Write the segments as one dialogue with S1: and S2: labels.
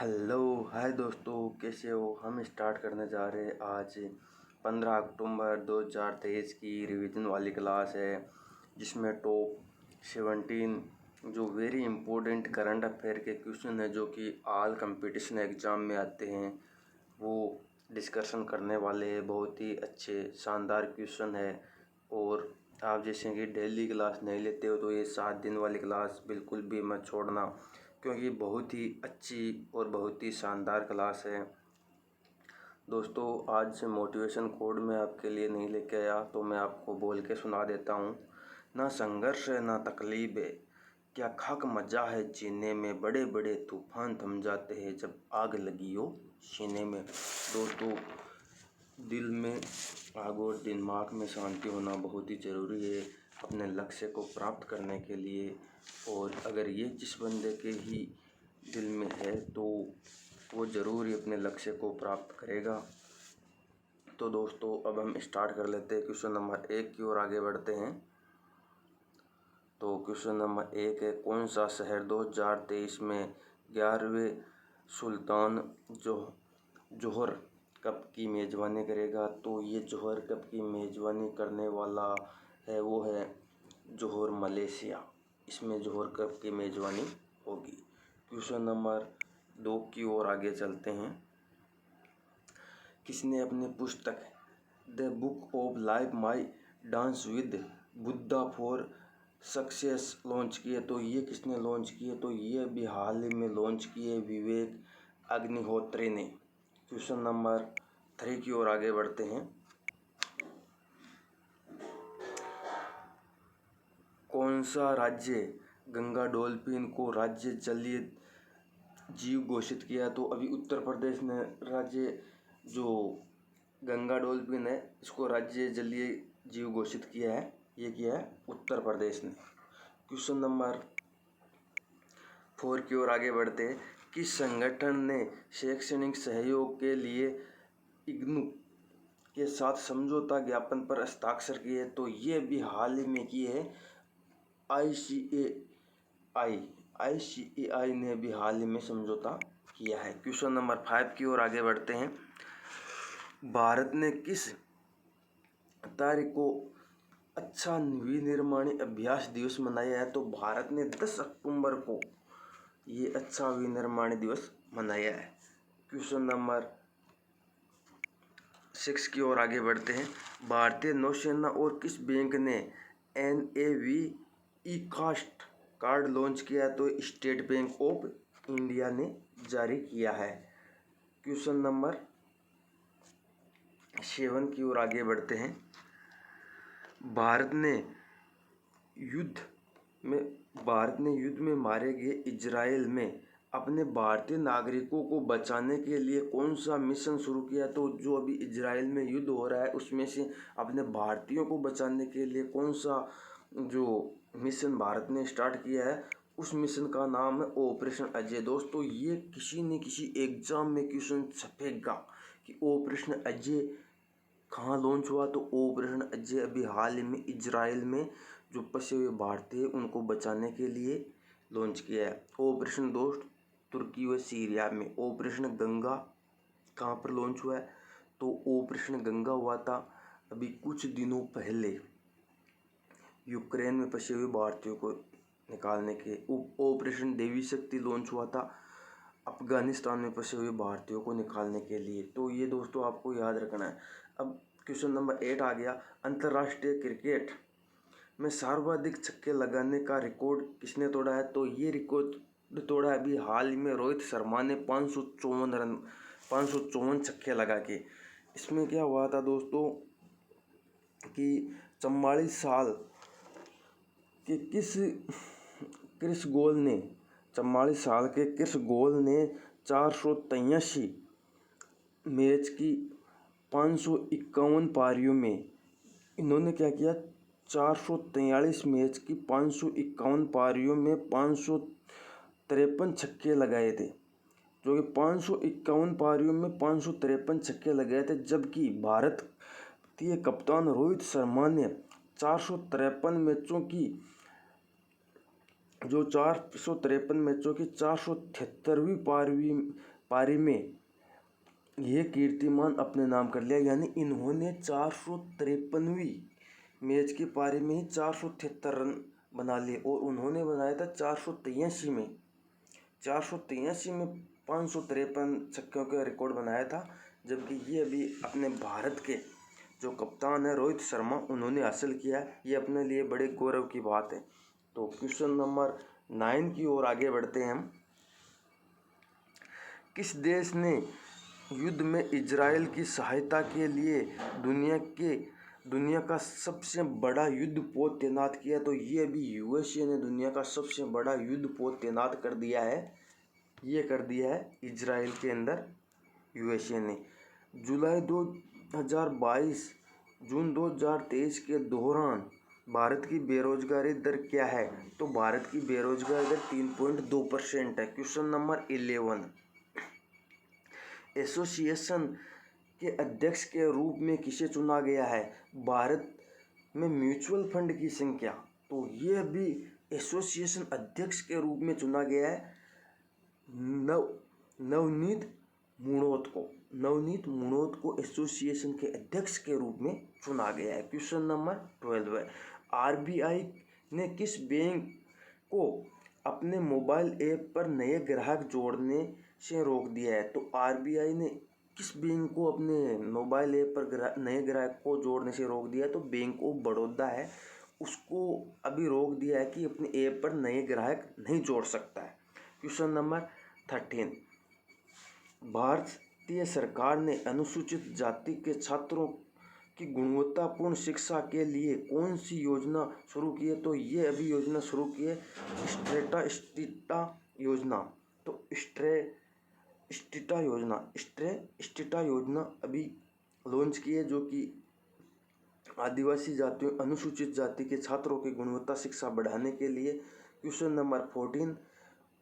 S1: Hello hi दोस्तों, कैसे हो। हम स्टार्ट करने जा रहे हैं आज 15 अक्टूबर 2023 की रिवीजन वाली क्लास है, जिसमें टॉप 17 जो वेरी इंपॉर्टेंट करंट अफेयर के क्वेश्चन है जो कि ऑल कंपटीशन एग्ज़ाम में आते हैं, वो डिस्कशन करने वाले हैं। बहुत ही अच्छे शानदार क्वेश्चन है। और आप जैसे कि डेली क्लास नहीं लेते हो तो ये 7 दिन वाली क्लास बिल्कुल भी मत छोड़ना, क्योंकि बहुत ही अच्छी और बहुत ही शानदार क्लास है। दोस्तों, आज से मोटिवेशन कोड मैं आपके लिए नहीं लेके आया, तो मैं आपको बोल के सुना देता हूँ। ना संघर्ष है ना तकलीफ है, क्या खाक मजा है जीने में, बड़े बड़े तूफान थम जाते हैं जब आग लगी हो सीने में। दोस्तों, दिल में आग और दिमाग में शांति होना बहुत ही ज़रूरी है अपने लक्ष्य को प्राप्त करने के लिए। और अगर ये जिस बंदे के ही दिल में है तो वो ज़रूर ही अपने लक्ष्य को प्राप्त करेगा। तो दोस्तों, अब हम स्टार्ट कर लेते हैं। क्वेश्चन नंबर 1 की ओर आगे बढ़ते हैं। तो क्वेश्चन नंबर 1 है, कौन सा शहर 2023 में 11वें सुल्तान जोहर कप की मेज़बानी करेगा। तो ये जोहर कप की मेज़बानी करने वाला है वो है जोहर मलेशिया। इसमें जोहर कप की मेज़बानी होगी। क्वेश्चन नंबर 2 की ओर आगे चलते हैं। किसने अपनी पुस्तक the book of life my dance with Buddha for success launch की है। तो ये किसने लॉन्च की है? तो ये अभी हाल ही में लॉन्च की है विवेक अग्निहोत्री ने। क्वेश्चन नंबर 3 की ओर आगे बढ़ते हैं। कौन सा राज्य गंगा डॉल्फिन को राज्य जलीय जीव घोषित किया? तो अभी उत्तर प्रदेश ने राज्य जो गंगा डॉल्फिन है इसको राज्य जलीय जीव घोषित किया है। ये किया है उत्तर प्रदेश ने। क्वेश्चन नंबर 4 की ओर आगे बढ़ते हैं। किस संगठन ने शैक्षणिक सहयोग के लिए इग्नू के साथ समझौता ज्ञापन पर हस्ताक्षर किए? तो ये भी हाल ही में किए है आईसीएआई ने भी हाल ही में समझौता किया है। क्वेश्चन नंबर 5 की ओर आगे बढ़ते हैं। भारत ने किस तारीख को अच्छा विनिर्माणी अभ्यास दिवस मनाया है? तो भारत ने 10 अक्टूबर को ये अच्छा विनिर्माणी दिवस मनाया है। क्वेश्चन नंबर 6 की ओर आगे बढ़ते हैं। भारतीय नौसेना और किस बैंक ने NAV ई कास्ट कार्ड लॉन्च किया? तो स्टेट बैंक ऑफ इंडिया ने जारी किया है। क्वेश्चन नंबर 7 की ओर आगे बढ़ते हैं। भारत ने युद्ध में मारे गए इजराइल में अपने भारतीय नागरिकों को बचाने के लिए कौन सा मिशन शुरू किया? तो जो अभी इजराइल में युद्ध हो रहा है उसमें से अपने भारतीयों को बचाने के लिए कौन सा जो मिशन भारत ने स्टार्ट किया है, उस मिशन का नाम है ऑपरेशन अजय। दोस्तों, ये किसी न किसी एग्जाम में क्वेश्चन छपेगा कि ऑपरेशन अजय कहाँ लॉन्च हुआ। तो ऑपरेशन अजय अभी हाल ही में इजराइल में जो फंसे हुए भारतीय उनको बचाने के लिए लॉन्च किया है। ऑपरेशन दोस्त तुर्की व सीरिया में। ऑपरेशन गंगा कहाँ पर लॉन्च हुआ है? तो ऑपरेशन गंगा हुआ था अभी कुछ दिनों पहले यूक्रेन में फंसे हुए भारतीयों को निकालने के। ऑपरेशन देवी शक्ति लॉन्च हुआ था अफगानिस्तान में फंसे हुए भारतीयों को निकालने के लिए। तो ये दोस्तों आपको याद रखना है। अब क्वेश्चन नंबर 8 आ गया। अंतर्राष्ट्रीय क्रिकेट में सर्वाधिक छक्के लगाने का रिकॉर्ड किसने तोड़ा है? तो ये रिकॉर्ड तोड़ा अभी हाल ही में रोहित शर्मा ने 554 छक्के लगा के। इसमें क्या हुआ था दोस्तों कि 44 साल के क्रिस गोल ने 483 मैच की 551 पारियों में इन्होंने क्या किया, 443 मैच की 551 पारियों में 553 छक्के लगाए थे। जो कि 551 पारियों में 553 छक्के लगाए थे, जबकि भारतीय कप्तान रोहित शर्मा ने 453 मैचों की जो 453 मैचों की 473वीं पारी में ये कीर्तिमान अपने नाम कर लिया। यानी इन्होंने 453वीं मैच की पारी में ही 473 रन बना लिए और उन्होंने बनाया था 483 में 553 छक्कों का रिकॉर्ड बनाया था। जबकि ये अभी अपने भारत के जो कप्तान है रोहित शर्मा, उन्होंने हासिल किया। ये अपने लिए बड़े गौरव की बात है। तो क्वेश्चन नंबर 9 की ओर आगे बढ़ते हैं हम। किस देश ने युद्ध में इजराइल की सहायता के लिए दुनिया का सबसे बड़ा युद्धपोत तैनात किया? तो ये अभी यूएसए ने दुनिया का सबसे बड़ा युद्धपोत तैनात कर दिया है। ये कर दिया है इजराइल के अंदर यूएसए ने। जुलाई 2022 जून 2023 के दौरान भारत की बेरोजगारी दर क्या है? तो भारत की बेरोजगारी दर 3.2% है। क्वेश्चन नंबर 11, एसोसिएशन के अध्यक्ष के रूप में किसे चुना गया है? भारत में म्यूचुअल फंड की संख्या। तो ये भी एसोसिएशन अध्यक्ष के रूप में चुना गया है नवनीत मुणोत को एसोसिएशन के अध्यक्ष के रूप में चुना गया है। क्वेश्चन नंबर 12 है, आरबीआई ने किस बैंक को अपने मोबाइल ऐप पर नए ग्राहक जोड़ने से रोक दिया है? तो आरबीआई ने किस बैंक को अपने मोबाइल ऐप पर नए ग्राहक को जोड़ने से रोक दिया है? तो बैंक ऑफ बड़ौदा है, उसको अभी रोक दिया है कि अपने ऐप पर नए ग्राहक नहीं जोड़ सकता है। क्वेश्चन नंबर 13, भारतीय सरकार ने अनुसूचित जाति के छात्रों की गुणवत्तापूर्ण शिक्षा के लिए कौन सी योजना शुरू की है? तो ये अभी योजना शुरू की है स्ट्रेटा योजना। तो स्ट्रेटा योजना अभी लॉन्च की है, जो कि आदिवासी जातियों अनुसूचित जाति के छात्रों की गुणवत्ता शिक्षा बढ़ाने के लिए। क्वेश्चन नंबर 14,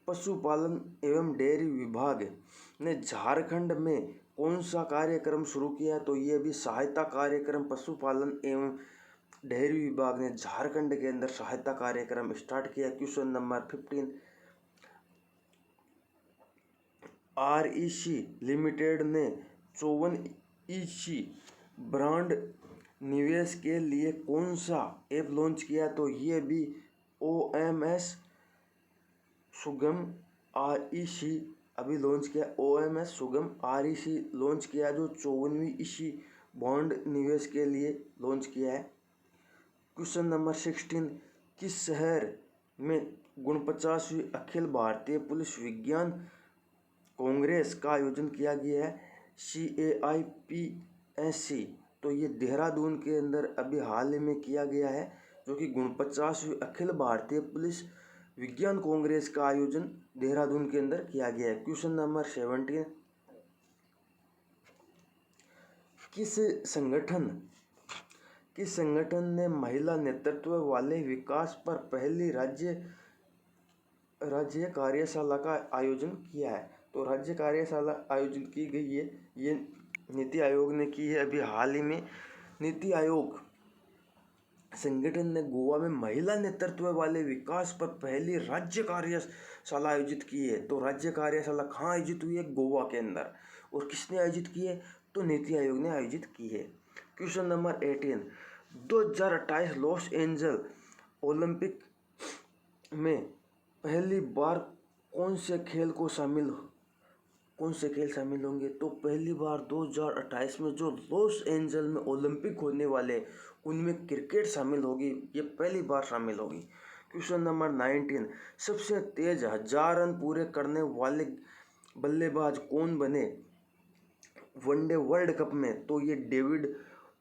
S1: पशुपालन एवं डेयरी विभाग ने झारखंड में कौन सा कार्यक्रम शुरू किया? तो ये भी सहायता कार्यक्रम पशुपालन एवं डेयरी विभाग ने झारखंड के अंदर सहायता कार्यक्रम स्टार्ट किया। क्वेश्चन नंबर 15, आरईसी लिमिटेड ने 54EC ब्रांड निवेश के लिए कौन सा ऐप लॉन्च किया? तो ये भी OMS सुगम REC अभी लॉन्च किया। OMS सुगम REC लॉन्च किया, जो 54वीं EC बॉन्ड निवेश के लिए लॉन्च किया है। क्वेश्चन नंबर 16, किस शहर में 49वीं अखिल भारतीय पुलिस विज्ञान कांग्रेस का आयोजन किया गया है? CAIPSC। तो ये देहरादून के अंदर अभी हाल ही में किया गया है, जो कि 49वीं अखिल भारतीय पुलिस विज्ञान कांग्रेस का आयोजन देहरादून के अंदर किया गया है। क्वेश्चन नंबर 17, किस संगठन ने महिला नेतृत्व वाले विकास पर पहली राज्य कार्यशाला का आयोजन किया है? तो राज्य कार्यशाला आयोजित की गई है, ये नीति आयोग ने की है अभी हाल ही में। नीति आयोग संगठन ने गोवा में महिला नेतृत्व वाले विकास पर पहली राज्य कार्यशाला आयोजित की है। तो राज्य कार्यशाला कहाँ आयोजित हुई है? गोवा के अंदर। और किसने आयोजित की है? तो नीति आयोग ने आयोजित की है। Question number 18, 2028 Los Angeles Olympic में पहली बार कौन से खेल शामिल होंगे? तो पहली बार 2028 में जो लॉस एंजल्स में ओलंपिक होने वाले, उनमें क्रिकेट शामिल होगी। ये पहली बार शामिल होगी। क्वेश्चन नंबर 19, सबसे तेज 1000 रन पूरे करने वाले बल्लेबाज कौन बने वनडे वर्ल्ड कप में? तो ये डेविड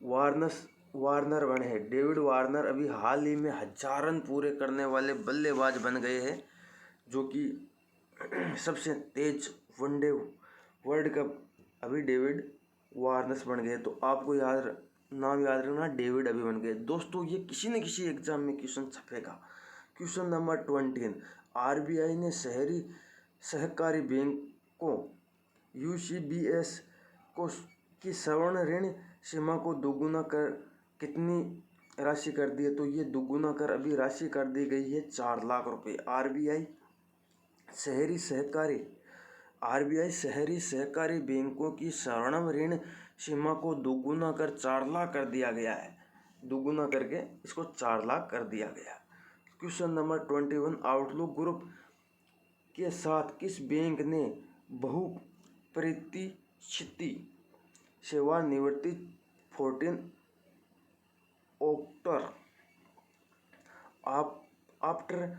S1: वार्नर बने हैं। डेविड वार्नर अभी हाल ही में 1000 रन पूरे करने वाले बल्लेबाज बन गए हैं, जो कि सबसे तेज वनडे वर्ल्ड कप अभी डेविड वार्नर बन गए। तो आपको नाम याद रखना, डेविड अभी बन गए। दोस्तों, ये किसी न किसी एग्जाम में क्वेश्चन छपेगा। क्वेश्चन नंबर 20, आरबीआई ने शहरी सहकारी बैंकों UCBS की स्वर्ण ऋण सीमा को दोगुना कर कितनी राशि कर दी है, तो ये दुगुना कर अभी राशि कर दी गई है 4 लाख रुपए। आरबीआई शहरी सहकारी बैंकों की स्वर्णिम ऋण सीमा को दुगुना कर 4 लाख कर दिया गया है। दुगुना करके इसको 4 लाख कर दिया गया। क्वेश्चन नंबर 21, आउटलुक ग्रुप के साथ किस बैंक ने बहुप्रतीक्षित सेवानिवृत्ति 14 अक्टूबर आफ्टर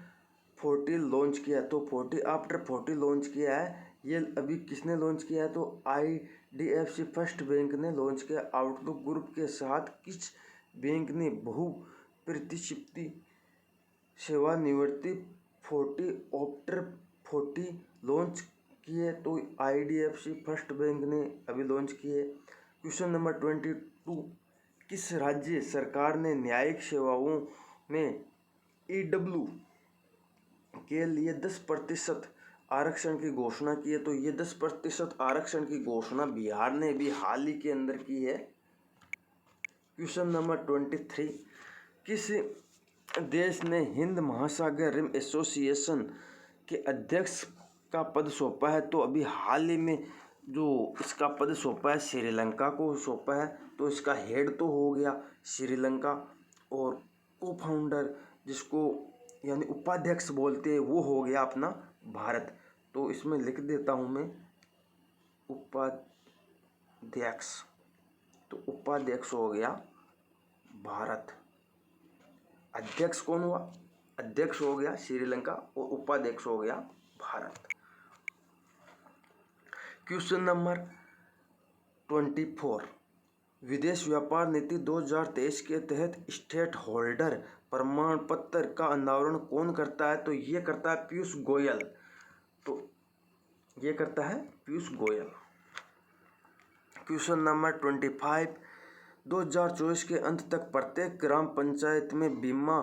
S1: 40 लॉन्च किया? तो आफ्टर 40 लॉन्च किया है। ये अभी किसने लॉन्च किया है? तो IDFC फर्स्ट बैंक ने लॉन्च किया। आउटलुक ग्रुप के साथ किस बैंक ने बहुप्रतीक्षित सेवानिवृत्ति 40 आफ्टर 40 लॉन्च किए? तो IDFC फर्स्ट बैंक ने अभी लॉन्च किए। क्वेश्चन नंबर 22, किस राज्य सरकार ने न्यायिक सेवाओं में EW के लिए 10% आरक्षण की घोषणा की है? तो ये 10% आरक्षण की घोषणा बिहार ने भी हाल ही के अंदर की है। क्वेश्चन नंबर 23, किस देश ने हिंद महासागर रिम एसोसिएशन के अध्यक्ष का पद सौंपा है? तो अभी हाल ही में जो इसका पद सौंपा है श्रीलंका को सौंपा है। तो इसका हेड तो हो गया श्रीलंका, और को फाउंडर जिसको यानी उपाध्यक्ष बोलते हैं वो हो गया अपना भारत। तो इसमें लिख देता हूँ मैं उपाध्यक्ष। तो उपाध्यक्ष हो गया भारत। अध्यक्ष कौन हुआ? अध्यक्ष हो गया श्रीलंका और उपाध्यक्ष हो गया भारत। क्वेश्चन नंबर 24, विदेश व्यापार नीति 2023 के तहत स्टेट होल्डर प्रमाण पत्र का अनावरण कौन करता है? तो ये करता है पीयूष गोयल। तो ये करता है पीयूष गोयल। क्वेश्चन नंबर 25, 2024 के अंत तक प्रत्येक ग्राम पंचायत में बीमा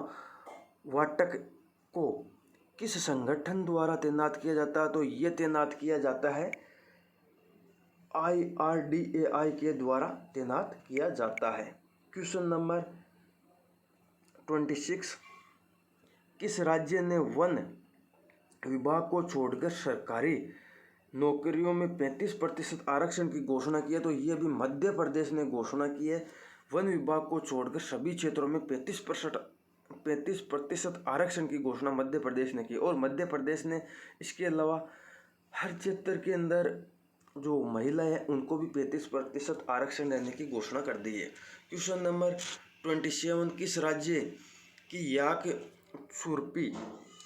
S1: वाटक को किस संगठन द्वारा तैनात किया जाता है? तो ये तैनात किया जाता है IRDAI के द्वारा तैनात किया जाता है। क्वेश्चन नंबर 26, किस राज्य ने वन विभाग को छोड़कर सरकारी नौकरियों में 35% आरक्षण की घोषणा की है? तो ये भी मध्य प्रदेश ने घोषणा की है। वन विभाग को छोड़कर सभी क्षेत्रों में 35% आरक्षण की घोषणा मध्य प्रदेश ने की। और मध्य प्रदेश ने इसके अलावा हर क्षेत्र के अंदर जो महिलाएं हैं उनको भी 35% आरक्षण देने की घोषणा कर दी है। क्वेश्चन नंबर 27, किस राज्य की याक छुर्पी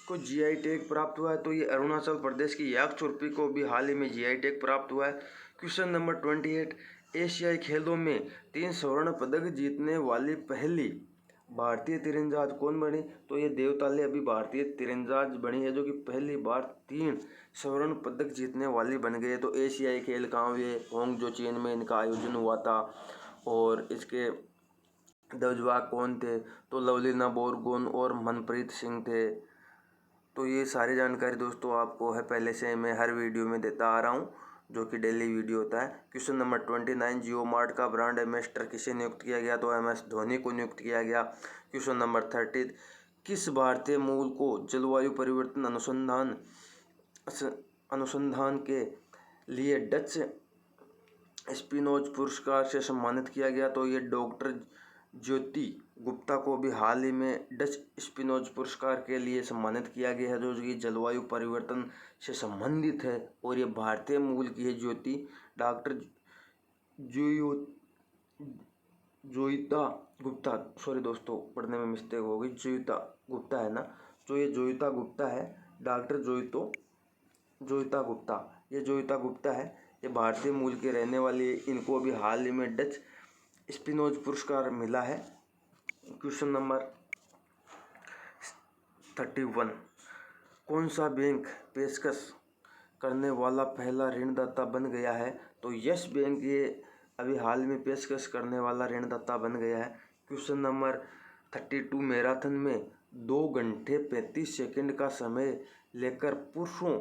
S1: को GI टैग प्राप्त हुआ है? तो ये अरुणाचल प्रदेश की याक छुर्पी को भी हाल ही में GI टैग प्राप्त हुआ है। क्वेश्चन नंबर 28, एशियाई खेलों में 3 स्वर्ण पदक जीतने वाली पहली भारतीय तीरंदाज कौन बनी? तो ये देवताले अभी भारतीय तीरंदाज बनी है जो कि पहली बार 3 स्वर्ण पदक जीतने वाली बन गई है। तो एशियाई खेल कहाँ हुए? होंगजो चीन में इनका आयोजन हुआ था। और इसके ध्वजवाहक कौन थे? तो लवलीना बोरगोन और मनप्रीत सिंह थे। तो ये सारी जानकारी दोस्तों आपको है पहले से मैं हर वीडियो में देता आ रहा हूँ, जो कि डेली वीडियो होता है। क्वेश्चन नंबर 29, जियो मार्ट का ब्रांड एम्बेसडर किसे नियुक्त किया गया? तो MS धोनी को नियुक्त किया गया। क्वेश्चन नंबर 30, किस भारतीय मूल को जलवायु परिवर्तन अनुसंधान के लिए डच स्पिनोज पुरस्कार से सम्मानित किया गया? तो ये डॉक्टर ज्योति गुप्ता को भी हाल ही में डच स्पिनोज पुरस्कार के लिए सम्मानित किया गया है, जो कि जलवायु परिवर्तन से संबंधित है। और ये भारतीय मूल की है ज्योति, डॉक्टर जोयिता गुप्ता। सॉरी दोस्तों, पढ़ने में मिस्टेक हो गई, जोयिता गुप्ता है ना। तो ये जोयिता गुप्ता है, डॉक्टर जोयिता गुप्ता। ये जोयिता गुप्ता है, ये भारतीय मूल के रहने वाली। इनको अभी हाल ही में डच स्पिनोज पुरस्कार मिला है। क्वेश्चन नंबर 31, कौन सा बैंक पेशकश करने वाला पहला ऋणदाता बन गया है? तो यस बैंक ये अभी हाल में पेशकश करने वाला ऋणदाता बन गया है। क्वेश्चन नंबर 32, मैराथन में 2 घंटे 35 सेकंड का समय लेकर पुरुषों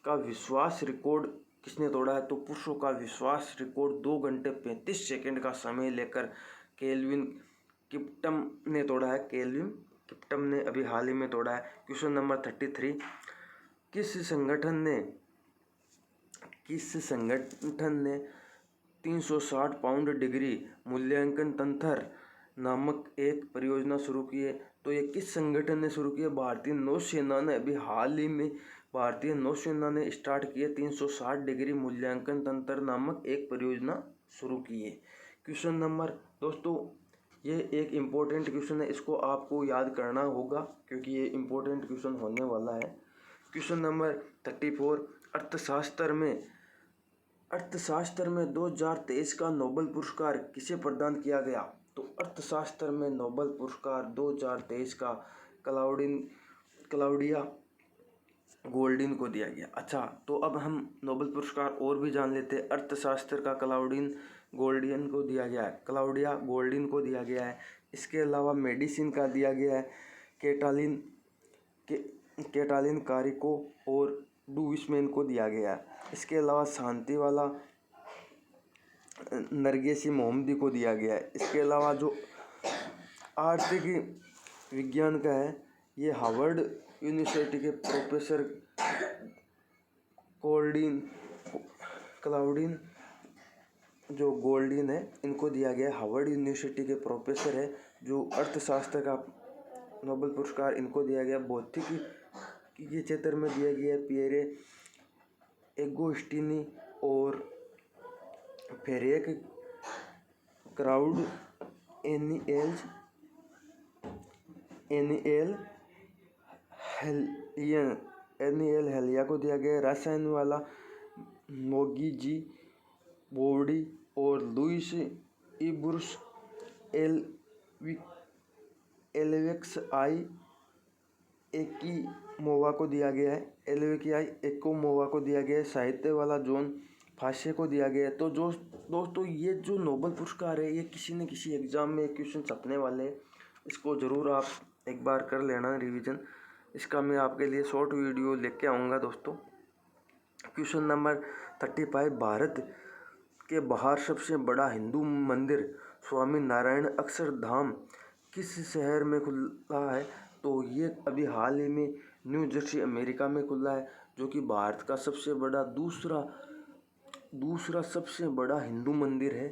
S1: का विश्वास रिकॉर्ड किसने तोड़ा है? तो पुरुषों का विश्वास रिकॉर्ड 2 घंटे 35 सेकंड का समय लेकर केल्विन किप्टम ने तोड़ा है, केल्विन किप्टम ने अभी हाल ही में तोड़ा है। क्वेश्चन नंबर 33, किस संगठन ने 360 पाउंड डिग्री मूल्यांकन तंत्र नामक एक परियोजना शुरू की है? तो ये किस संगठन ने शुरू की है? भारतीय नौसेना ने अभी हाल ही में भारतीय नौसेना ने स्टार्ट किए 360 डिग्री मूल्यांकन तंत्र नामक एक परियोजना शुरू की है। क्वेश्चन नंबर दोस्तों ये एक इम्पोर्टेंट क्वेश्चन है, इसको आपको याद करना होगा क्योंकि ये इम्पोर्टेंट क्वेश्चन होने वाला है। क्वेश्चन नंबर 34, अर्थशास्त्र में 2023 का नोबेल पुरस्कार किसे प्रदान किया गया? तो अर्थशास्त्र में नोबेल पुरस्कार 2023 का क्लाउडिया गोल्डिन को दिया गया। अच्छा, तो अब हम नोबेल पुरस्कार और भी जान लेते हैं। अर्थशास्त्र का क्लाउडिया गोल्डिन को दिया गया है। इसके अलावा मेडिसिन का दिया गया है कैटालिन कारिको और डुविसमैन को दिया गया है। इसके अलावा शांति वाला नरगेसी मोहम्मदी को दिया गया है। इसके अलावा जो आर्थिक विज्ञान का है ये हार्वर्ड यूनिवर्सिटी के प्रोफेसर क्लाउडिन जो गोल्डिन है इनको दिया गया है। हार्वर्ड यूनिवर्सिटी के प्रोफेसर है जो अर्थशास्त्र का नोबेल पुरस्कार इनको दिया गया। भौतिकी के क्षेत्र में दिया गया पियरे एगोस्टिनी और फेरेक क्राउड एनिएल हेलिया को दिया गया। रसायन वाला मोगी बोर्डी और लुइस इब्रुस एलेवेक्स आई एकिमोवा को दिया गया है। एकोमोवा को दिया गया है। साहित्य वाला जॉन फाशे को दिया गया है। तो जो दोस्तों ये जो नोबेल पुरस्कार है ये किसी न किसी एग्जाम में क्वेश्चन छपने वाले हैं, इसको ज़रूर आप एक बार कर लेना रिवीजन। इसका मैं आपके लिए शॉर्ट वीडियो लेके आऊँगा दोस्तों। क्वेश्चन नंबर 35, भारत के बाहर सबसे बड़ा हिंदू मंदिर स्वामी नारायण अक्षरधाम किस शहर में खुला है? तो ये अभी हाल ही में न्यू जर्सी अमेरिका में खुला है, जो कि भारत का सबसे बड़ा दूसरा सबसे बड़ा हिंदू मंदिर है।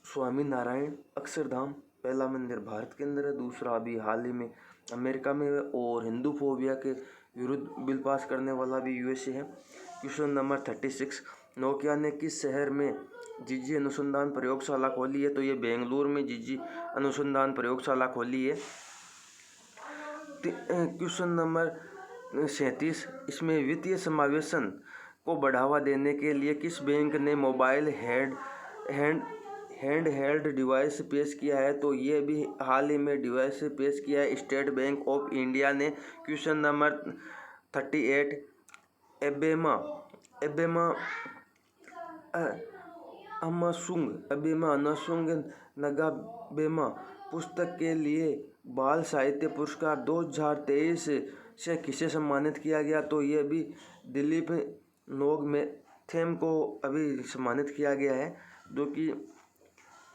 S1: स्वामी नारायण अक्षरधाम पहला मंदिर भारत के अंदर है, दूसरा अभी हाल ही में अमेरिका में है और हिंदू फोबिया के विरुद्ध बिल पास करने वाला भी यूएसए है। क्वेश्चन नंबर 36, नोकिया ने किस शहर में जीजी अनुसंधान प्रयोगशाला खोली है? तो ये बेंगलुरु में जीजी अनुसंधान प्रयोगशाला खोली है। क्वेश्चन नंबर 37, इसमें वित्तीय समावेशन को बढ़ावा देने के लिए किस बैंक ने मोबाइल हैंडहेल्ड डिवाइस पेश किया है? तो ये भी हाल ही में डिवाइस पेश किया है स्टेट बैंक ऑफ इंडिया ने। क्वेश्चन नंबर 38, एबेमा अनासुंग नगाबेमा पुस्तक के लिए बाल साहित्य पुरस्कार 2023 से किसे सम्मानित किया गया? तो ये भी दिलीप नोगमेथेम को अभी सम्मानित किया गया है, जो कि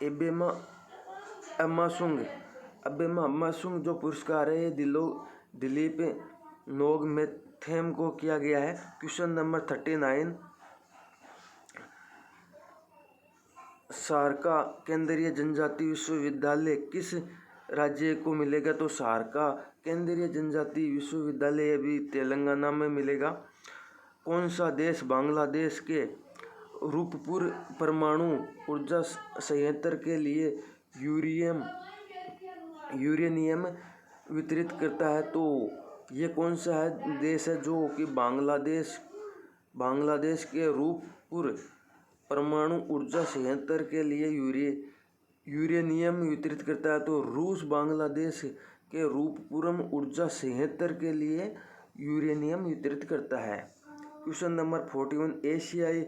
S1: एबेमा अमासुंग जो पुरस्कार है ये दिलीप नोगमेथेम को किया गया है। क्वेश्चन नंबर 39, सारका केंद्रीय जनजाति विश्वविद्यालय किस राज्य को मिलेगा? तो सारका केंद्रीय जनजाति विश्वविद्यालय अभी तेलंगाना में मिलेगा। कौन सा देश बांग्लादेश के रूपपुर परमाणु ऊर्जा संयंत्र के लिए यूरेनियम वितरित करता है? तो ये कौन सा देश है जो कि बांग्लादेश के रूपपुर परमाणु ऊर्जा संयंत्र के लिए यूरेनियम वितरित करता है? तो रूस बांग्लादेश के रूपपुरम ऊर्जा संयंत्र के लिए यूरेनियम वितरित करता है। क्वेश्चन नंबर 41,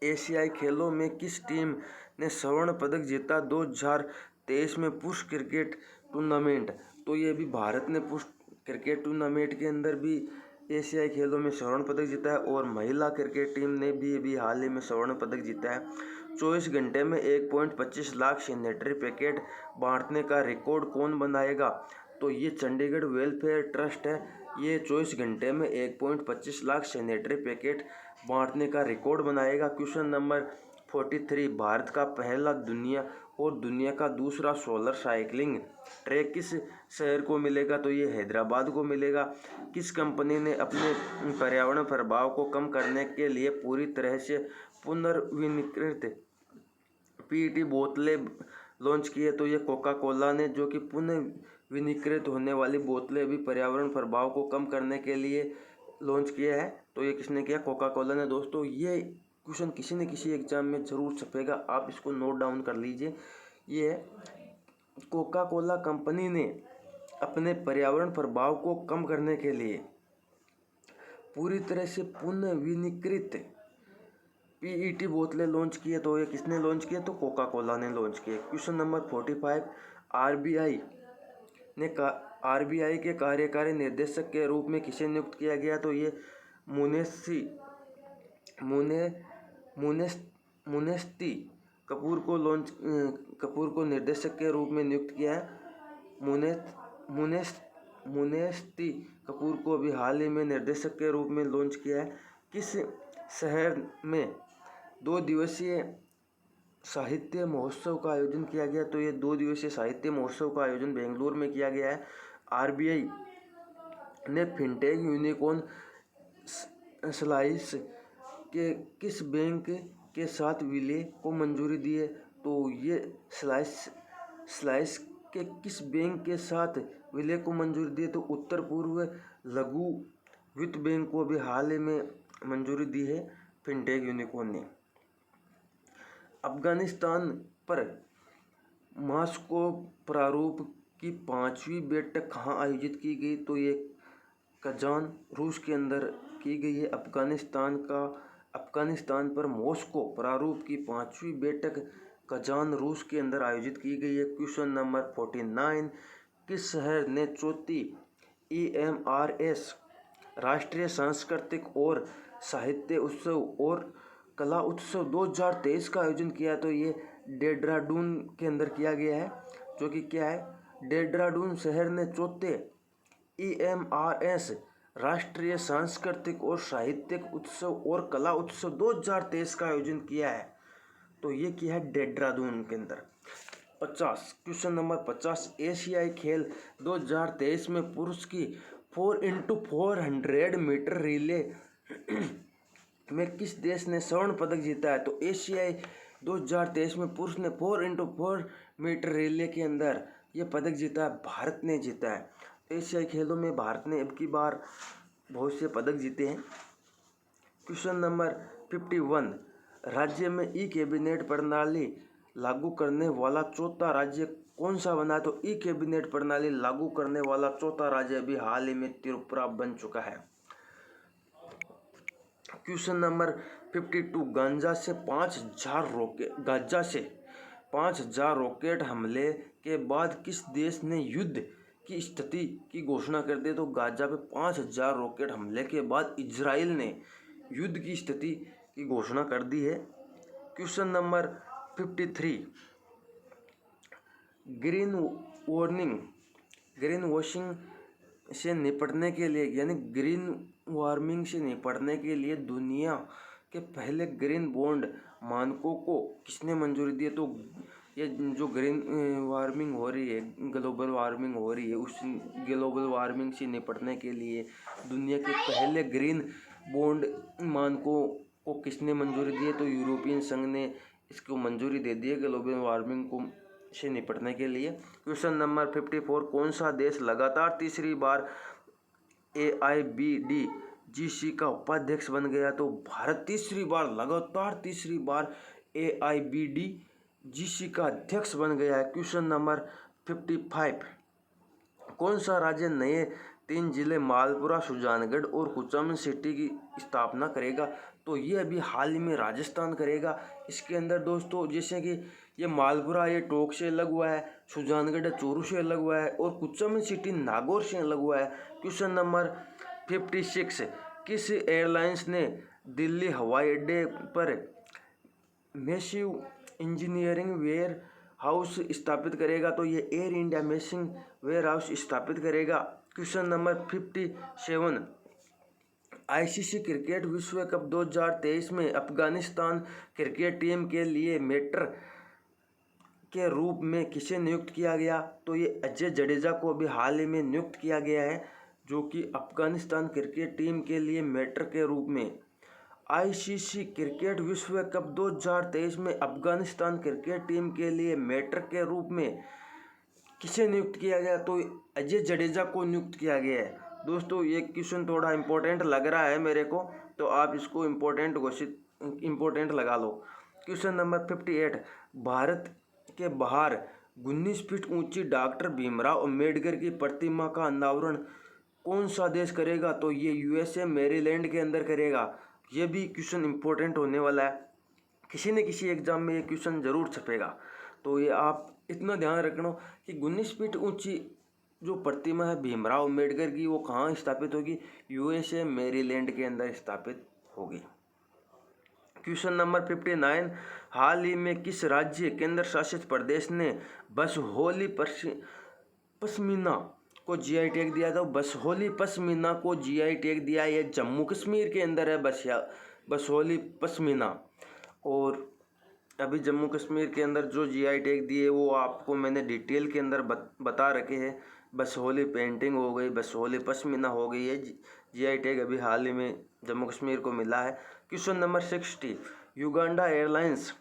S1: एशियाई खेलों में किस टीम ने स्वर्ण पदक जीता 2023 में पुरुष क्रिकेट टूर्नामेंट? तो ये भी भारत ने पुरुष क्रिकेट टूर्नामेंट के अंदर भी एशियाई खेलों में स्वर्ण पदक जीता है और महिला क्रिकेट टीम ने भी हाल ही में स्वर्ण पदक जीता है। 24 घंटे में 1.25 लाख सैनिटरी पैकेट बांटने का रिकॉर्ड कौन बनाएगा? तो ये चंडीगढ़ वेलफेयर ट्रस्ट है। ये 24 घंटे में 1.25 लाख सैनिटरी पैकेट बांटने का रिकॉर्ड बनाएगा। क्वेश्चन नंबर 43, भारत का पहला दुनिया का दूसरा सोलर साइकिलिंग ट्रैक किस शहर को मिलेगा? तो ये हैदराबाद को मिलेगा। किस कंपनी ने अपने पर्यावरण प्रभाव को कम करने के लिए पूरी तरह से पुनर्विनीकृत पीईटी बोतलें लॉन्च की है? तो ये कोका कोला ने, जो कि पुनर्विनीकृत होने वाली बोतलें अभी पर्यावरण प्रभाव को कम करने के लिए लॉन्च किया है। तो ये किसने किया? कोका कोला ने। दोस्तों ये क्वेश्चन किसी न किसी एग्जाम में जरूर छपेगा, आप इसको नोट डाउन कर लीजिए। ये कोका कोला कंपनी ने अपने पर्यावरण प्रभाव को कम करने के लिए पूरी तरह से पुनर्विनीकृत पीईटी बोतलें लॉन्च की है। तो ये किसने लॉन्च किया? तो कोका कोला ने लॉन्च किया। क्वेश्चन नंबर 45, आरबीआई के कार्यकारी निर्देशक के रूप में किसे नियुक्त किया गया? तो ये मुनेस्टी कपूर को निर्देशक के रूप में नियुक्त किया है। मुनेस्टी कपूर को अभी हाल ही में निर्देशक के रूप में लॉन्च किया है। किस शहर में 2 दिवसीय साहित्य महोत्सव का आयोजन किया गया? तो ये 2 दिवसीय साहित्य महोत्सव का आयोजन बेंगलुरु में किया गया है। आरबीआई ने फिनटेक यूनिकॉर्न स्लाइस के किस बैंक के साथ विलय को मंजूरी दी है? तो ये स्लाइस के किस बैंक के साथ विलय को मंजूरी दी है? तो उत्तर पूर्व लघु वित्त बैंक को भी हाल ही में मंजूरी दी है फिनटेक यूनिकॉर्न ने। अफगानिस्तान पर मॉस्को प्रारूप की 5वीं बैठक कहाँ आयोजित की गई? तो ये कजान रूस के अंदर की गई है। अफगानिस्तान पर मॉस्को प्रारूप की 5वीं बैठक कजान रूस के अंदर आयोजित की गई है। क्वेश्चन नंबर 49, किस शहर ने चौथी EMRS राष्ट्रीय सांस्कृतिक और साहित्य उत्सव और कला उत्सव 2023 का आयोजन किया? तो ये देहरादून के अंदर किया गया है, जो कि क्या है? देहरादून शहर ने चौथे EMRS राष्ट्रीय सांस्कृतिक और साहित्यिक उत्सव और कला उत्सव 2023 का आयोजन किया है। तो ये किया है देहरादून के अंदर। 50, क्वेश्चन नंबर 50, एशियाई खेल 2023 में पुरुष की 4x400 मीटर रिले में किस देश ने स्वर्ण पदक जीता है? तो एशियाई 2023 में पुरुष ने 4x4 मीटर रिले के अंदर ये पदक जीता है, भारत ने जीता है। एशियाई खेलों में भारत ने अब की बार बहुत से पदक जीते हैं। क्वेश्चन नंबर 51, राज्य में ई कैबिनेट प्रणाली लागू करने वाला चौथा राज्य कौन सा बना? तो ई कैबिनेट प्रणाली लागू करने वाला चौथा राज्य अभी हाल ही में त्रिपुरा बन चुका है। क्वेश्चन नंबर 52, गाजा से 5,000 रॉकेट हमले के बाद किस देश ने युद्ध की स्थिति की घोषणा कर दी? तो गाजा पे 5,000 रॉकेट हमले के बाद इजराइल ने युद्ध की स्थिति की घोषणा कर दी है। क्वेश्चन नंबर 53, ग्रीन वॉशिंग से निपटने के लिए, यानी ग्रीन वार्मिंग से निपटने के लिए दुनिया के पहले ग्रीन बॉन्ड मानकों को किसने मंजूरी दी है? तो ये जो ग्रीन वार्मिंग हो रही है, ग्लोबल वार्मिंग हो रही है, उस ग्लोबल वार्मिंग से निपटने के लिए दुनिया के पहले ग्रीन बॉन्ड मानकों को किसने मंजूरी दी है? तो यूरोपियन संघ ने इसको मंजूरी दे दी है ग्लोबल वार्मिंग को से निपटने के लिए। क्वेश्चन नंबर 54, कौन सा देश लगातार तीसरी बार AIBDGC का उपाध्यक्ष बन गया? तो भारत लगातार तीसरी बार AIBDGC का अध्यक्ष बन गया है। क्वेश्चन नंबर 55, कौन सा राज्य नए 3 जिले मालपुरा, सुजानगढ़ और कुचामन सिटी की स्थापना करेगा? तो ये अभी हाल ही में राजस्थान करेगा। इसके अंदर दोस्तों जैसे कि ये मालपुरा ये टोंक से अलग हुआ है, सुजानगढ़ चूरू से अलग हुआ है और कुचामन सिटी नागौर से अलग हुआ है। क्वेश्चन नंबर 56, किस एयरलाइंस ने दिल्ली हवाई अड्डे पर मैसिव इंजीनियरिंग वेयर हाउस स्थापित करेगा? तो ये Air India massive warehouse स्थापित करेगा। क्वेश्चन नंबर 57, आईसीसी क्रिकेट विश्व कप 2023 में अफगानिस्तान क्रिकेट टीम के लिए मेंटर के रूप में किसे नियुक्त किया गया? तो ये अजय जडेजा को अभी हाल ही में नियुक्त किया गया है, जो कि अफगानिस्तान क्रिकेट टीम के लिए मेंटर के रूप में। आईसीसी क्रिकेट विश्व कप 2023 में अफगानिस्तान क्रिकेट टीम के लिए मेंटर के रूप में किसे नियुक्त किया गया? तो अजय जडेजा को नियुक्त किया गया है। दोस्तों ये क्वेश्चन थोड़ा इम्पोर्टेंट लग रहा है मेरे को, तो आप इसको इम्पोर्टेंट लगा लो। क्वेश्चन नंबर 58, भारत के बाहर 19 फीट ऊंची डॉक्टर भीमराव अंबेडकर की प्रतिमा का अनावरण कौन सा देश करेगा? तो ये यूएसए मैरीलैंड के अंदर करेगा। ये भी क्वेश्चन इम्पोर्टेंट होने वाला है, किसी न किसी एग्जाम में ये क्वेश्चन जरूर छपेगा। तो ये आप इतना ध्यान रखना कि 19 फीट ऊंची जो प्रतिमा है भीमराव अंबेडकर की, वो कहाँ स्थापित होगी? यूएसए मैरीलैंड के अंदर स्थापित होगी। क्वेश्चन नंबर 59, हाल ही में किस राज्य केंद्र शासित प्रदेश ने बसहोली पश्मीना को जीआई टैग दिया था? बसहोली पश्मीना को जीआई टैग दिया, ये जम्मू कश्मीर के अंदर है बसहोली पश्मीना। और अभी जम्मू कश्मीर के अंदर जो जीआई टैग दिए वो आपको मैंने डिटेल के अंदर बता रखे हैं। बसहोली पेंटिंग हो गई, बसहोली पश्मीना हो गई, ये जीआई टैग अभी हाल ही में जम्मू कश्मीर को मिला है। क्वेश्चन नंबर 60, युगांडा एयरलाइंस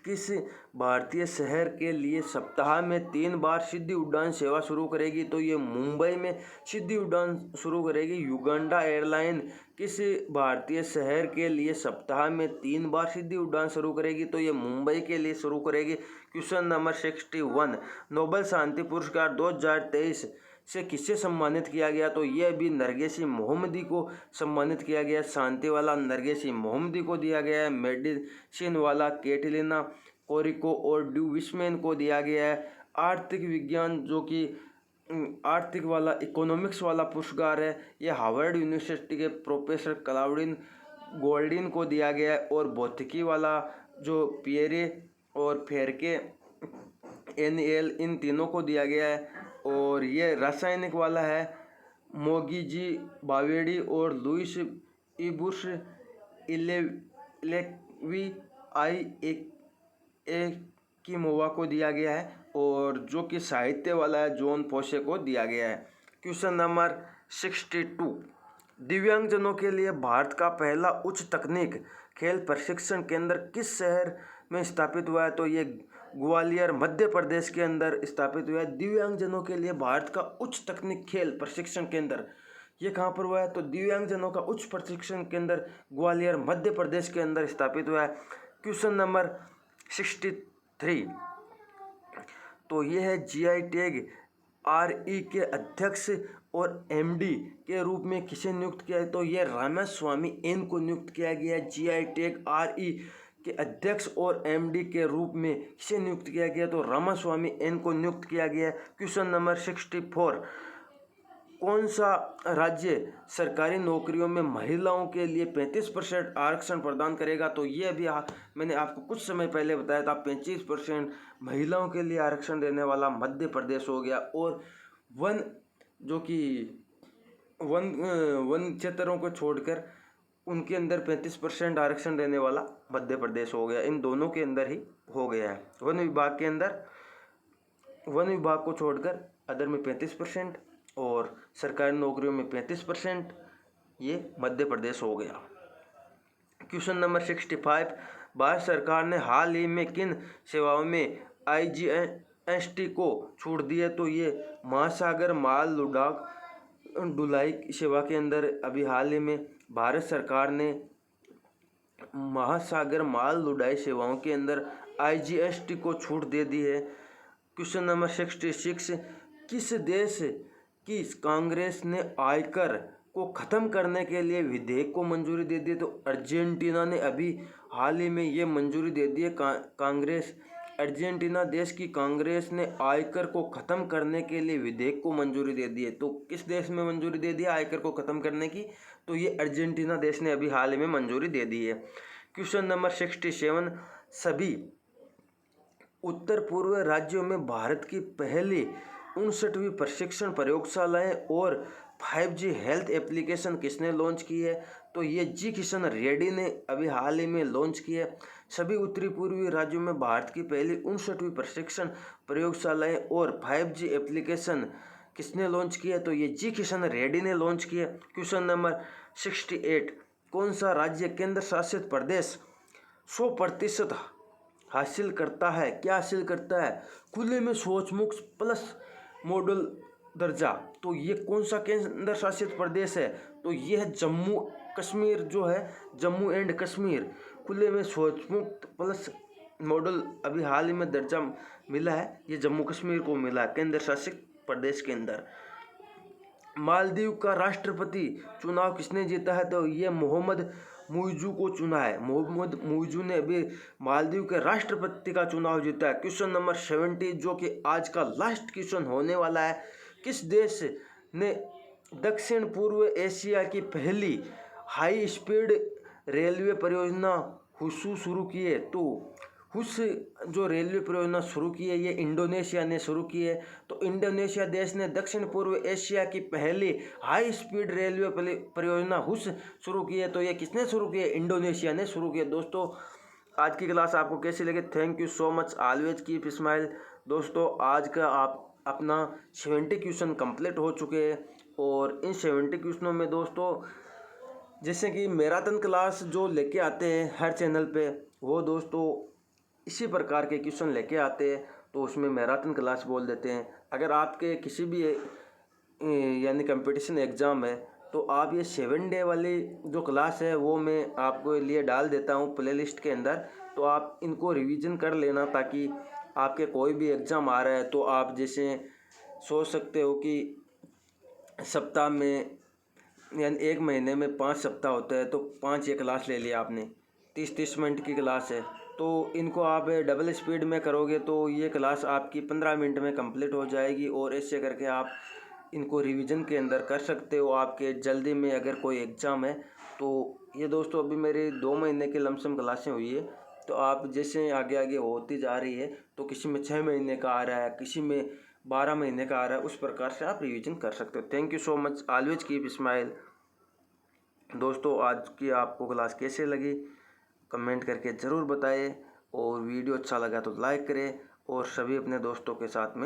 S1: किस भारतीय शहर के लिए सप्ताह में 3 बार सीधी उड़ान सेवा शुरू करेगी? तो ये मुंबई में सीधी उड़ान शुरू करेगी। युगांडा एयरलाइन किस भारतीय शहर के लिए सप्ताह में 3 बार सीधी उड़ान शुरू करेगी? तो ये मुंबई के लिए शुरू करेगी। क्वेश्चन नंबर 61, नोबेल शांति पुरस्कार 2023 से किसे सम्मानित किया गया? तो यह भी नरगिस मोहम्मदी को सम्मानित किया गया। शांति वाला नरगिस मोहम्मदी को दिया गया है, मेडिसिन वाला कैटलीना कोरिको और ड्यू विस्मैन को दिया गया है। आर्थिक विज्ञान जो कि आर्थिक वाला इकोनॉमिक्स वाला पुरस्कार है, ये हार्वर्ड यूनिवर्सिटी के प्रोफेसर क्लाउडिन गोल्डिन को दिया गया है। और भौतिकी वाला जो पियरे और फेरके एनएल, इन तीनों को दिया गया है। और ये रासायनिक वाला है मोगीजी बावेडी और लुइस इबुस इलेवी आई एकिमोवा को दिया गया है। और जो कि साहित्य वाला है जॉन पोसे को दिया गया है। क्वेश्चन नंबर 62, दिव्यांगजनों के लिए भारत का पहला उच्च तकनीक खेल प्रशिक्षण केंद्र किस शहर में स्थापित हुआ है? तो ये ग्वालियर मध्य प्रदेश के अंदर स्थापित हुआ है। दिव्यांगजनों के लिए भारत का उच्च तकनीक खेल प्रशिक्षण केंद्र ये कहाँ पर हुआ है? तो दिव्यांगजनों का उच्च प्रशिक्षण केंद्र ग्वालियर मध्य प्रदेश के अंदर स्थापित हुआ है। क्वेश्चन नंबर 63, तो ये है जीआई टैग आरई के अध्यक्ष और एमडी के रूप में किसे नियुक्त किया है? तो ये रामास्वामी एन को नियुक्त किया गया है। जीआई टैग आरई के अध्यक्ष और एमडी के रूप में किसे नियुक्त किया गया? तो रामास्वामी एन को नियुक्त किया गया है। क्वेश्चन नंबर 64, कौन सा राज्य सरकारी नौकरियों में महिलाओं के लिए 35% आरक्षण प्रदान करेगा? तो ये अभी मैंने आपको कुछ समय पहले बताया था, 25% महिलाओं के लिए आरक्षण देने वाला मध्य प्रदेश हो गया। और वन जो कि वन क्षेत्रों को छोड़कर उनके अंदर 35% आरक्षण देने वाला मध्य प्रदेश हो गया। इन दोनों के अंदर ही हो गया है। वन विभाग के अंदर वन विभाग को छोड़कर अदर में 35% और सरकारी नौकरियों में 35%, ये मध्य प्रदेश हो गया। क्वेश्चन नंबर 65, भारत सरकार ने हाल ही में किन सेवाओं में आईजीएसटी को छूट दी है? तो ये महासागर माल ढुलाई सेवा के अंदर अभी हाल ही में भारत सरकार ने महासागर माल ढुलाई सेवाओं के अंदर आईजीएसटी को छूट दे दी है। क्वेश्चन नंबर 66, किस देश की कांग्रेस ने आयकर को ख़त्म करने के लिए विधेयक को मंजूरी दे दी है? तो अर्जेंटीना ने अभी हाल ही में ये मंजूरी दे दी है। कांग्रेस अर्जेंटीना देश की कांग्रेस ने आयकर को ख़त्म करने के लिए विधेयक को मंजूरी दे दी है। तो किस देश में मंजूरी दे दी है आयकर को ख़त्म करने की? तो ये अर्जेंटीना देश ने अभी हाल ही में मंजूरी दे दी है। क्वेश्चन नंबर 67, सभी उत्तर पूर्व राज्यों में भारत की पहली 59वीं प्रशिक्षण प्रयोगशालाएं और 5G हेल्थ एप्लीकेशन किसने लॉन्च की है? तो ये जी किशन रेड्डी ने अभी हाल ही में लॉन्च की है। सभी उत्तरी पूर्वी राज्यों में भारत की पहली 59वीं प्रशिक्षण प्रयोगशालाएं और 5G एप्लीकेशन किसने लॉन्च किया? तो ये जी किशन रेड्डी ने लॉन्च किया। क्वेश्चन नंबर 68, कौन सा राज्य केंद्र शासित प्रदेश 100% हासिल करता है? क्या हासिल करता है? खुले में शौच मुक्त प्लस मॉडल दर्जा। तो ये कौन सा केंद्र शासित प्रदेश है? तो ये है जम्मू कश्मीर, जो है जम्मू एंड कश्मीर। खुले में शौच मुक्त प्लस मॉडल अभी हाल ही में दर्जा मिला है, ये जम्मू कश्मीर को मिला है केंद्र शासित प्रदेश के अंदर। मालदीव का राष्ट्रपति चुनाव किसने जीता है? तो ये मोहम्मद मुइजू को चुना है। मोहम्मद मुइजू ने अभी मालदीव के राष्ट्रपति का चुनाव जीता है। क्वेश्चन नंबर 70, जो कि आज का लास्ट क्वेश्चन होने वाला है, किस देश ने दक्षिण पूर्व एशिया की पहली हाई स्पीड रेलवे परियोजना हुसू शुरू की है? तो हुस जो रेलवे परियोजना शुरू की है, ये इंडोनेशिया ने शुरू की है। तो इंडोनेशिया देश ने दक्षिण पूर्व एशिया की पहली हाई स्पीड रेलवे परियोजना हुस शुरू की है। तो ये किसने शुरू की है? इंडोनेशिया ने शुरू की है। दोस्तों, आज की क्लास आपको कैसी लगी? Thank you so much, always keep smile. दोस्तों, आज का आप अपना 70 क्वेश्चन कंप्लीट हो चुके हैं, और इन 70 क्वेश्चनों में दोस्तों, जैसे कि मैराथन क्लास जो लेके आते हैं हर चैनल पे, वो दोस्तों इसी प्रकार के क्वेश्चन लेके आते हैं, तो उसमें मैराथन क्लास बोल देते हैं। अगर आपके किसी भी यानी कंपटीशन एग्ज़ाम है, तो आप ये 7 डे वाली जो क्लास है वो मैं आपको लिए डाल देता हूँ प्लेलिस्ट के अंदर। तो आप इनको रिवीजन कर लेना, ताकि आपके कोई भी एग्ज़ाम आ रहा है तो आप जैसे सोच सकते हो कि सप्ताह में यानी एक महीने में 5 सप्ताह होता है, तो 5 ये क्लास ले लिया आपने, 30-30 मिनट की क्लास है। तो इनको आप डबल स्पीड में करोगे तो ये क्लास आपकी 15 मिनट में कंप्लीट हो जाएगी, और ऐसे करके आप इनको रिवीजन के अंदर कर सकते हो आपके जल्दी में अगर कोई एग्ज़ाम है। तो ये दोस्तों अभी मेरी 2 महीने की लमसम क्लासें हुई है, तो आप जैसे आगे आगे होती जा रही है, तो किसी में 6 महीने का आ रहा है, किसी में 12 महीने का आ रहा है, उस प्रकार से आप रिवीजन कर सकते हो। Thank you so much, always keep smile. दोस्तों, आज की आपको क्लास कैसे लगी कमेंट करके ज़रूर बताएं, और वीडियो अच्छा लगा तो लाइक करें, और सभी अपने दोस्तों के साथ में